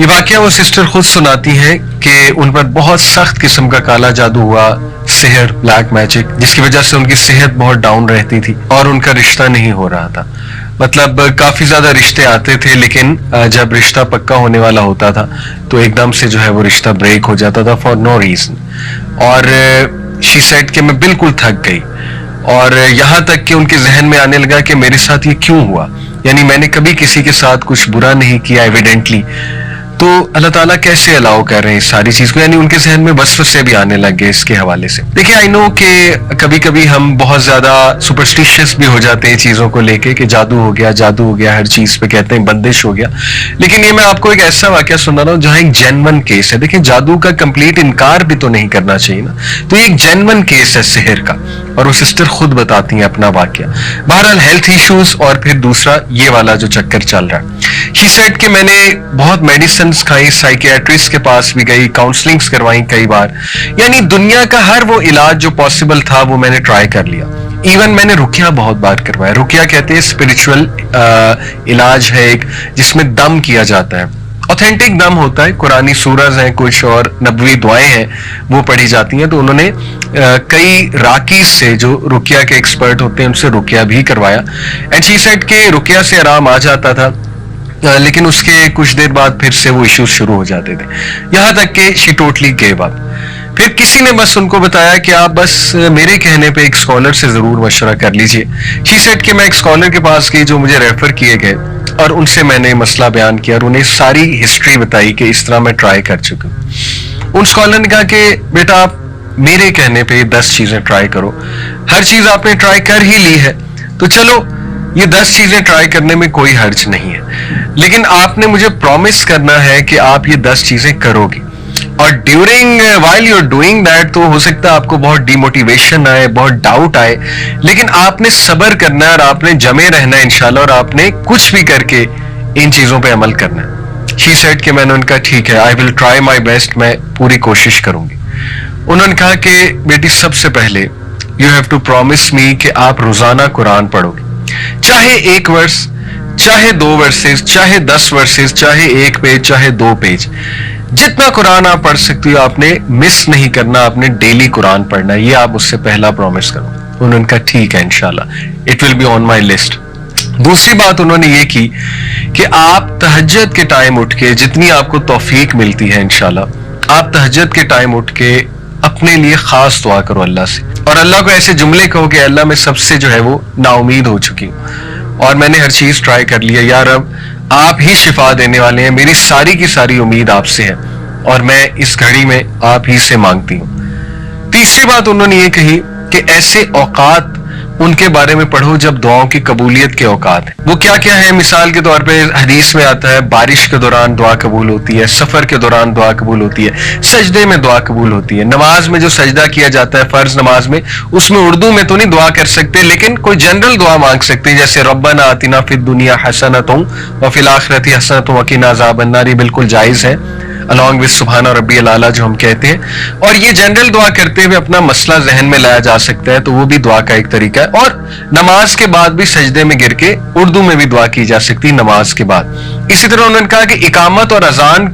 یہ واقعہ وہ سسٹر خود سناتی ہیں کہ ان پر بہت سخت قسم کا کالا جادو ہوا، سحر، بلیک میجک، جس کی وجہ سے ان کی صحت بہت ڈاؤن رہتی تھی اور ان کا رشتہ نہیں ہو رہا تھا. مطلب کافی زیادہ رشتے آتے تھے، لیکن جب رشتہ پکا ہونے والا ہوتا تھا تو ایک دم سے جو ہے وہ رشتہ بریک ہو جاتا تھا فار نو ریزن. اور شی سیڈ کہ میں بالکل تھک گئی، اور یہاں تک کہ ان کے ذہن میں آنے لگا کہ میرے ساتھ یہ کیوں ہوا، یعنی میں نے کبھی کسی کے ساتھ کچھ برا نہیں کیا ایویڈنٹلی، تو اللہ تعالیٰ کیسے الاؤ کر رہے ہیں اس ساری چیز کو. یعنی ان کے ذہن میں وسوسے بھی آنے لگ گئے اس کے حوالے سے. دیکھیں آئی نو کہ کبھی کبھی ہم بہت زیادہ سپرسٹیشیس بھی ہو جاتے ہیں چیزوں کو لے کے کہ جادو ہو گیا، ہر چیز پہ کہتے ہیں بندش ہو گیا. لیکن یہ میں آپ کو ایک ایسا واقعہ سنا رہا ہوں جہاں ایک جینون کیس ہے. دیکھیں جادو کا کمپلیٹ انکار بھی تو نہیں کرنا چاہیے نا، تو یہ ایک جینون کیس ہے سحر کا، اور وہ سسٹر خود بتاتی ہیں اپنا واقعہ. بہرحال ہیلتھ ایشوز اور پھر دوسرا یہ والا جو چکر چل رہا ہے. شی سیڈ کہ میں نے بہت میڈیسنز کھائی، سائیکیٹرسٹ کے پاس بھی گئی، کاؤنسلنگز کروائیں کئی بار، یعنی دنیا کا ہر وہ علاج جو پاسبل تھا وہ میں نے ٹرائی کر لیا. ایون میں نے رقیہ بہت بار کروایا. رقیہ کہتے ہیں اسپرچول علاج ہے ایک، جس میں دم کیا جاتا ہے، اوتھینٹک دم ہوتا ہے، قرآنی سورز ہیں کچھ اور نبوی دعائیں ہیں وہ پڑھی جاتی ہیں. تو انہوں نے کئی راکیز سے جو رقیہ کے ایکسپرٹ ہوتے ہیں ان سے رقیہ بھی کروایا. اینڈ شی سیڈ کہ رقیہ سے آرام آ جاتا تھا، لیکن اس کے کچھ دیر بعد پھر سے وہ ایشوز شروع ہو جاتے تھے، یہاں تک کہ شی ٹوٹلی گیو اپ. پھر کسی نے بس ان کو بتایا کہ آپ بس میرے کہنے پہ ایک اسکالر سے ضرور مشورہ کر لیجئے. شی سیڈ کہ میں ایک اسکالر کے پاس گئی جو مجھے ریفر کیے گئے، اور ان سے میں نے مسئلہ بیان کیا اور انہیں ساری ہسٹری بتائی کہ اس طرح میں ٹرائی کر چکا ہوں. ان اسکالر نے کہا کہ بیٹا آپ میرے کہنے پہ 10 چیزیں ٹرائی کرو، ہر چیز آپ نے ٹرائی کر ہی لی ہے تو چلو یہ 10 چیزیں ٹرائی کرنے میں کوئی حرج نہیں ہے، لیکن آپ نے مجھے پرومس کرنا ہے کہ آپ یہ 10 چیزیں کرو گی، اور during while you are doing that تو ہو سکتا ہے آپ کو بہت ڈی موٹیویشن آئے، بہت ڈاؤٹ آئے، لیکن آپ نے صبر کرنا ہے اور آپ نے جمے رہنا ہے انشاءاللہ، اور آپ نے کچھ بھی کر کے ان چیزوں پہ عمل کرنا ہے. شی سیڈ کہ میں نے ان کا ٹھیک ہے، آئی ول ٹرائی مائی بیسٹ، میں پوری کوشش کروں گی. انہوں نے کہا کہ بیٹی سب سے پہلے یو ہیو ٹو پرومس می کہ آپ روزانہ قرآن پڑھو گے، چاہے 1 ورس، چاہے 2 ورسز، چاہے 10 ورسز، چاہے 1 پیج، چاہے 2 پیج، جتنا قرآن آپ پڑھ سکتی ہو آپ نے مس نہیں کرنا، آپ نے ڈیلی قرآن پڑھنا ہے. یہ آپ اس سے پہلا پرومس کرو. انہوں نے کہا ٹھیک ہے انشاءاللہ، it will be on my list. دوسری بات انہوں نے یہ کی کہ آپ تہجد کے ٹائم اٹھ کے، جتنی آپ کو توفیق ملتی ہے انشاءاللہ، آپ تہجد کے ٹائم اٹھ کے اپنے لیے خاص دعا کرو اللہ سے، اور اللہ کو ایسے جملے کہو کہ اللہ میں سب سے جو ہے وہ نا امید ہو چکی ہوں اور میں نے ہر چیز ٹرائی کر لیا، یا رب آپ ہی شفا دینے والے ہیں، میری ساری کی ساری امید آپ سے ہے اور میں اس گھڑی میں آپ ہی سے مانگتی ہوں. تیسری بات انہوں نے یہ کہی کہ ایسے اوقات ان کے بارے میں پڑھو جب دعاؤں کی قبولیت کے اوقات ہیں. وہ کیا کیا ہے؟ مثال کے طور پہ حدیث میں آتا ہے بارش کے دوران دعا قبول ہوتی ہے، سفر کے دوران دعا قبول ہوتی ہے، سجدے میں دعا قبول ہوتی ہے، نماز میں جو سجدہ کیا جاتا ہے فرض نماز میں، اس میں اردو میں تو نہیں دعا کر سکتے، لیکن کوئی جنرل دعا مانگ سکتے ہیں، جیسے ربنا آتنا فی الدنیا حسنۃ وفی الآخرۃ حسنۃ وقنا عذاب النار، یہ بالکل جائز ہے along with سبحان ربی الاعلیٰ جو ہم کہتے ہیں. اور یہ جنرل دعا کرتے ہوئے اپنا مسئلہ ذہن میں لایا جا سکتا ہے، تو وہ بھی دعا کا ایک طریقہ ہے. اور نماز کے بعد بھی سجدے میں گر کے اردو میں بھی دعا کی جا سکتی نماز کے بعد. اسی طرح انہوں نے کہا کہ اقامت اور اذان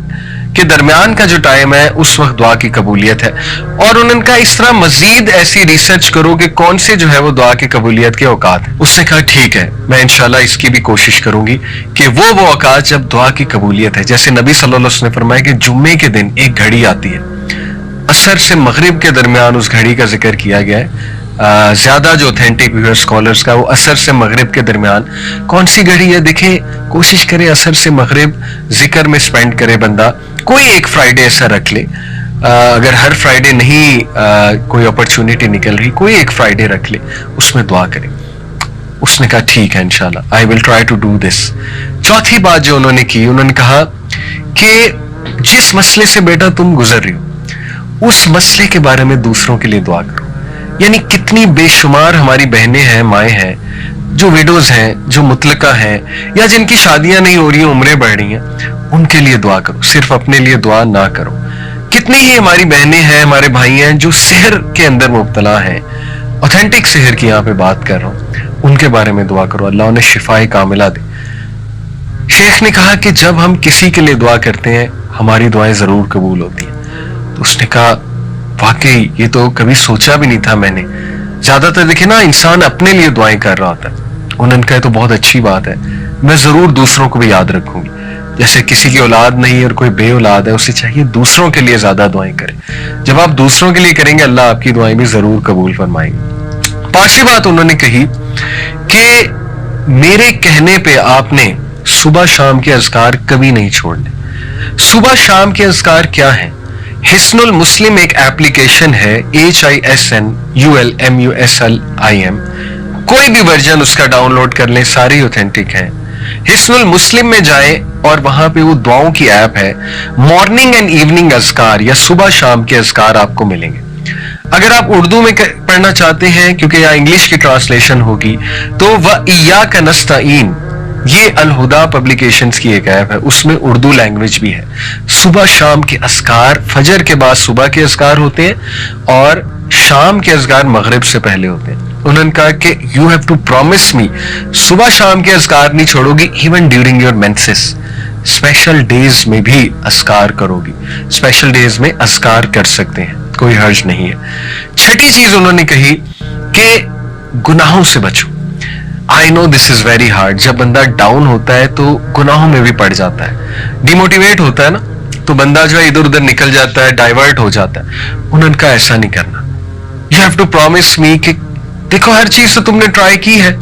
کے درمیان کا جو ٹائم ہے اس وقت دعا کی قبولیت ہے. اور انہوں نے کہا اس طرح مزید ایسی ریسرچ کرو کہ کون سے جو ہے وہ دعا کی قبولیت کے اوقات ہیں. اس نے کہا ٹھیک ہے، میں انشاءاللہ اس کی بھی کوشش کروں گی کہ وہ اوقات جب دعا کی قبولیت ہے. جیسے نبی صلی اللہ علیہ وسلم نے فرمایا کہ جمعے کے دن ایک گھڑی آتی ہے، عصر سے مغرب کے درمیان اس گھڑی کا ذکر کیا گیا ہے. زیادہ جو اوتھینٹک اسکالرز کا وہ عصر سے مغرب کے درمیان کون سی گھڑی ہے. دیکھیں کوشش کرے عصر سے مغرب ذکر میں سپینڈ کرے بندہ. کوئی ایک فرائیڈے ایسا رکھ لے، اگر ہر فرائیڈے نہیں کوئی اپرچونٹی نکل رہی، کوئی ایک فرائیڈے رکھ لے، اس میں دعا کرے. اس نے کہا ٹھیک ہے انشاءاللہ I will try to do this. چوتھی بات جو انہوں نے کی، انہوں نے کہا کہ جس مسئلے سے بیٹا تم گزر رہی ہو اس مسئلے کے بارے میں دوسروں کے لیے دعا کرو. یعنی کتنی بے شمار ہماری بہنیں ہیں، مائیں ہیں جو ویڈوز ہیں، جو مطلقہ ہیں، یا جن کی شادیاں نہیں ہو رہی ہیں، عمریں بڑھ رہی ہیں، ان کے لیے دعا کرو، صرف اپنے لیے دعا نہ کرو. کتنی ہی ہماری بہنیں ہیں، ہمارے بھائی ہیں جو سحر کے اندر مبتلا ہیں، اوتھینٹک سحر کی یہاں پہ بات کر رہا ہوں، ان کے بارے میں دعا کرو، اللہ انہیں شفا کاملہ دے. شیخ نے کہا کہ جب ہم کسی کے لیے دعا کرتے ہیں ہماری دعائیں ضرور قبول ہوتی ہیں. تو اس نے کہا واقعی یہ تو کبھی سوچا بھی نہیں تھا میں نے. زیادہ تر دیکھیں نا انسان اپنے لیے دعائیں کر رہا ہوتا ہے. انہوں نے کہا تو بہت اچھی بات ہے, میں ضرور دوسروں کو بھی یاد رکھوں گی. جیسے کسی کی اولاد نہیں اور کوئی بے اولاد ہے, اسے چاہیے دوسروں کے لیے زیادہ دعائیں کریں. جب آپ دوسروں کے لیے کریں گے اللہ آپ کی دعائیں بھی ضرور قبول فرمائیں گے. پانچویں بات انہوں نے کہی کہ میرے کہنے پہ آپ نے صبح شام کے اذکار کبھی نہیں چھوڑنے. صبح شام کے اذکار کیا ہیں؟ حسن المسلم ایک ایپلیکیشن ہے, HISNULMUSLIM. کوئی بھی ورژن اس کا ڈاؤن لوڈ کر لیں, ساری اوتھینٹک ہیں. حسن المسلم میں جائیں اور وہاں پہ وہ دعاؤں کی ایپ ہے. مارننگ اینڈ ایوننگ اذکار یا صبح شام کے اذکار آپ کو ملیں گے. اگر آپ اردو میں پڑھنا چاہتے ہیں کیونکہ یہاں انگلش کی ٹرانسلیشن ہوگی تو وَإِيَّاكَ نَسْتَعِينُ یہ الہدا پبلیکیشنز کی ایک ایپ ہے, اس میں اردو لینگویج بھی ہے. صبح شام کے اذکار, فجر کے بعد صبح کے اذکار ہوتے ہیں اور شام کے اذکار مغرب سے پہلے ہوتے ہیں. انہوں نے کہا کہ you have to promise me صبح شام کے اذکار نہیں چھوڑو گی, even during your menses. Special days میں بھی اذکار کرو گی. اسپیشل ڈیز میں اذکار کر سکتے ہیں, کوئی حرج نہیں ہے. چھٹی چیز انہوں نے کہی کہ گناہوں سے بچو. I know this is very hard. جب بندہ ڈاؤن ہوتا ہے تو گناہوں میں بھی پڑ جاتا ہے, ڈیموٹیویٹ ہوتا ہے نا, تو بندہ جو ہے ادھر ادھر نکل جاتا ہے, ڈائیورٹ ہو جاتا ہے. انہوں نے کہا ایسا نہیں کرنا. You have to promise me کہ دیکھو ہر چیز تو تم نے ٹرائی کی ہے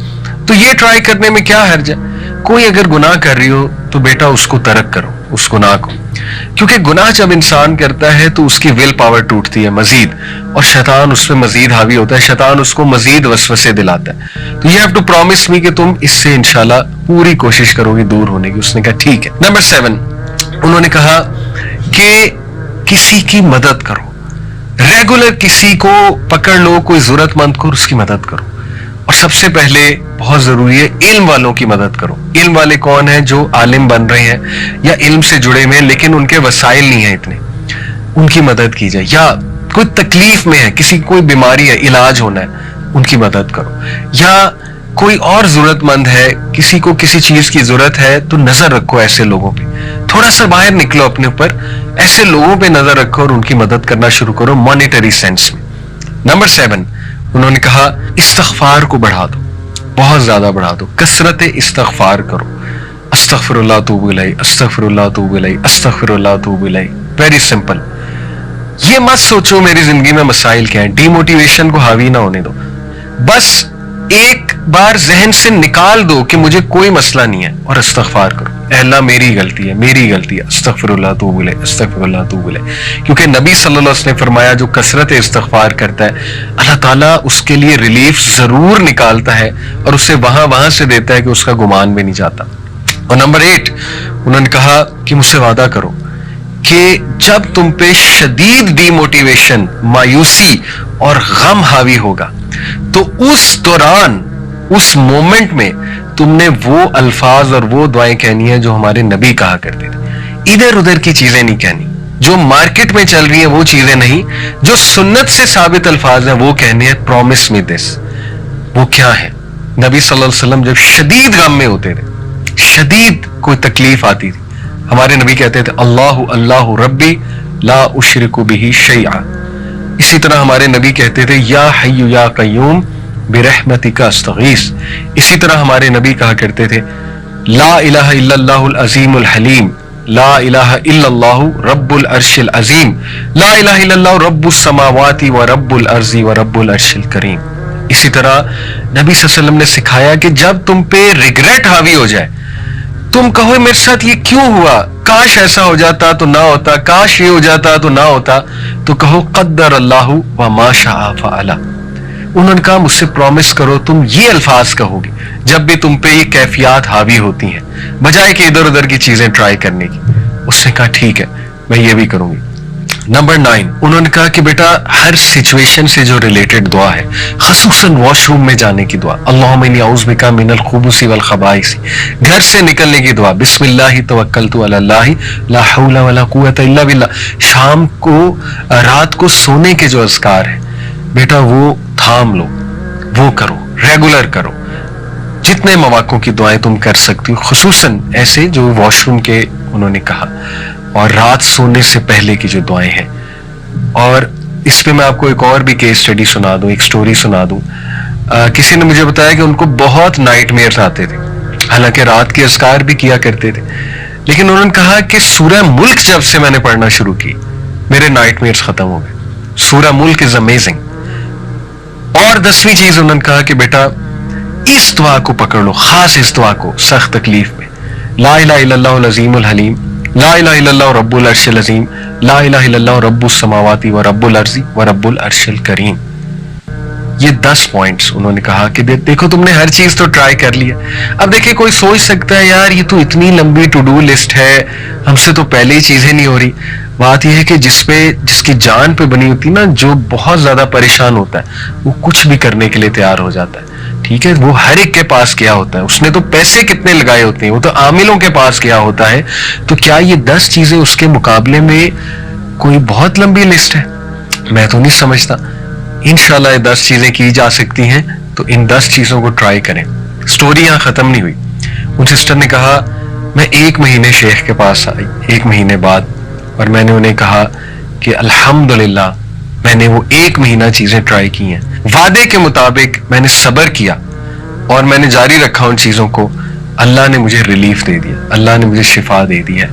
تو یہ ٹرائی کرنے میں کیا حرج ہے. کوئی اگر گناہ کر رہی ہو تو بیٹا اس کو ترک کرو, اس گناہ کو, کیونکہ گناہ جب انسان کرتا ہے تو اس کی ول پاور ٹوٹتی ہے مزید, اور شیطان اس پہ مزید حاوی ہوتا ہے, شیطان اس کو مزید وسوسے دلاتا ہے. تو you have to promise me کہ تم اس سے انشاءاللہ پوری کوشش کرو گی دور ہونے کی. اس نے کہا ٹھیک ہے. نمبر 7 انہوں نے کہا کہ کسی کی مدد کرو. ریگولر کسی کو پکڑ لو, کوئی ضرورت مند کو اس کی مدد کرو. اور سب سے پہلے بہت ضروری ہے علم والوں کی مدد کرو. علم والے کون ہیں؟ جو عالم بن رہے ہیں یا علم سے جڑے ہوئے ہیں لیکن ان کے وسائل نہیں ہیں اتنے, ان کی مدد کی جائے. یا کوئی تکلیف میں ہے, کسی کوئی بیماری ہے, علاج ہونا ہے, ان کی مدد کرو. یا کوئی اور ضرورت مند ہے, کسی کو کسی چیز کی ضرورت ہے, تو نظر رکھو ایسے لوگوں پہ. تھوڑا سا باہر نکلو اپنے اوپر, ایسے لوگوں پہ نظر رکھو اور ان کی مدد کرنا شروع کرو مانیٹری سینس میں. نمبر 7 انہوں نے کہا استغفار کو بڑھا دو, بہت زیادہ بڑھا دو, کثرت استغفار کرو. استغفر اللہ اتوب الیہ, استغفر اللہ اتوب الیہ, استغفر اللہ اتوب الیہ. Very simple. یہ مت سوچو میری زندگی میں مسائل کیا ہیں, ڈی موٹیویشن کو حاوی نہ ہونے دو. بس ایک بار ذہن سے نکال دو کہ مجھے کوئی مسئلہ نہیں ہے اور استغفار کرو. اے اللہ میری غلطی ہے, میری غلطی ہے, استغفر اللہ اتوب الیہ, استغفر اللہ اتوب الیہ. کیونکہ نبی صلی اللہ علیہ وسلم نے فرمایا جو کثرت استغفار کرتا ہے اللہ تعالیٰ اس کے لیے ریلیف ضرور نکالتا ہے اور اسے وہاں سے دیتا ہے کہ اس کا گمان بھی نہیں جاتا. اور نمبر 8 انہوں نے کہا کہ مجھ سے وعدہ کرو کہ جب تم پہ شدید ڈی موٹیویشن, مایوسی اور غم حاوی ہوگا تو اس دوران, اس مومنٹ میں تم نے وہ الفاظ اور وہ دعائیں کہنی ہیں جو ہمارے نبی کہا کرتے تھے. ادھر ادھر کی چیزیں نہیں کہنی, جو مارکیٹ میں چل رہی ہیں وہ چیزیں نہیں, جو سنت سے ثابت الفاظ ہیں وہ کہنے ہیں. پرومس می دس. وہ کیا ہے؟ نبی صلی اللہ علیہ وسلم جب شدید غم میں ہوتے تھے, شدید کوئی تکلیف آتی تھی, ہمارے نبی کہتے تھے اللہ اللہ ربی لا اشرک بہ شیئا. اسی طرح ہمارے نبی کہتے تھے یا حی یا قیوم برحمتک استغیث. اسی طرح ہمارے نبی کہا کرتے تھے لا الہ الا اللہ العظیم الحلیم, لا الہ الا اللہ رب العرش العظیم, لا الہ الا اللہ رب السماوات و رب الارض و رب العرش الکریم. اسی طرح نبی صلی اللہ علیہ وسلم نے سکھایا کہ جب تم پہ ریگریٹ حاوی ہو جائے, تم کہو میرے ساتھ یہ کیوں ہوا, کاش ایسا ہو جاتا تو نہ ہوتا, کاش یہ ہو جاتا تو نہ ہوتا, تو کہو قدر اللہ وما شاء فعل. انہوں نے کہا مجھ سے پرومس کرو تم یہ الفاظ کہو گی جب بھی تم پہ یہ کیفیات حاوی ہوتی ہیں, بجائے کہ ادھر ادھر کی چیزیں ٹرائی کرنے کی. اس نے کہا ٹھیک ہے میں یہ بھی کروں گی. نمبر 9 انہوں نے کہا کہ بیٹا ہر سچویشن سے جو ریلیٹڈ دعا ہے, خصوصاً واش روم میں جانے کی دعا, اللہم انی اعوذ بک من الخبث والخبائث, گھر سے نکلنے کی دعا, بسم اللہ توکلت علی اللہ لا حول ولا قوت الا باللہ. شام کو, رات کو سونے کے جو اذکار ہیں بیٹا وہ تھام لو, وہ کرو, ریگولر کرو. جتنے مواقع کی دعائیں تم کر سکتی ہو، خصوصاً ایسے جو واش روم کے انہوں نے کہا، اور رات سونے سے پہلے کی جو دعائیں ہیں. اور اس پہ میں آپ کو ایک اور بھی کیس اسٹڈی سنا دوں، ایک سٹوری سنا دوں. کسی نے مجھے بتایا کہ ان کو بہت نائٹ میئرز آتے تھے، حالانکہ رات کے اذکار بھی کیا کرتے تھے، لیکن انہوں نے کہا کہ سورہ ملک جب سے میں نے پڑھنا شروع کی میرے نائٹ میئرز ختم ہو گئے. سورہ ملک از امیزنگ. اور 10ویں چیز انہوں نے کہا کہ بیٹا اس دعا کو پکڑ لو، خاص اس دعا کو سخت تکلیف میں، لا الہ الا اللہ العظیم الحلیم، لا الہ الا اللہ رب العرش العظیم، لا الہ الا اللہ رب السماوات و رب الارض و رب العرش الکریم. یہ 10 پوائنٹس انہوں نے کہا کہ دیکھو تم نے ہر چیز تو ٹرائی کر لیا. اب دیکھیں کوئی سوچ سکتا ہے یار یہ تو اتنی لمبی ٹو ڈو لسٹ ہے، ہم سے تو پہلے ہی چیزیں نہیں ہو رہی. بات یہ ہے کہ جس کی جان پہ بنی ہوتی نا، جو بہت زیادہ پریشان ہوتا ہے وہ کچھ بھی کرنے کے لیے تیار ہو جاتا ہے. ٹھیک ہے، وہ ہر ایک کے پاس کیا ہوتا ہے، اس نے تو پیسے کتنے لگائے ہوتے ہیں، وہ تو عاملوں کے پاس کیا ہوتا ہے. تو کیا یہ 10 چیزیں اس کے مقابلے میں کوئی بہت لمبی لسٹ ہے؟ میں تو نہیں سمجھتا. انشاءاللہ یہ 10 چیزیں کی جا سکتی ہیں، تو ان 10 چیزوں کو ٹرائی کریں. سٹوری یہاں ختم نہیں ہوئی. ان سسٹر نے کہا میں 1 مہینے شیخ کے پاس آئی 1 مہینے بعد، اور میں نے انہیں کہا کہ الحمدللہ میں نے وہ 1 مہینہ چیزیں ٹرائی کی ہیں، وعدے کے مطابق میں نے صبر کیا اور میں نے جاری رکھا ان چیزوں کو. اللہ نے مجھے ریلیف دے دیا، اللہ نے مجھے شفا دے دی ہے.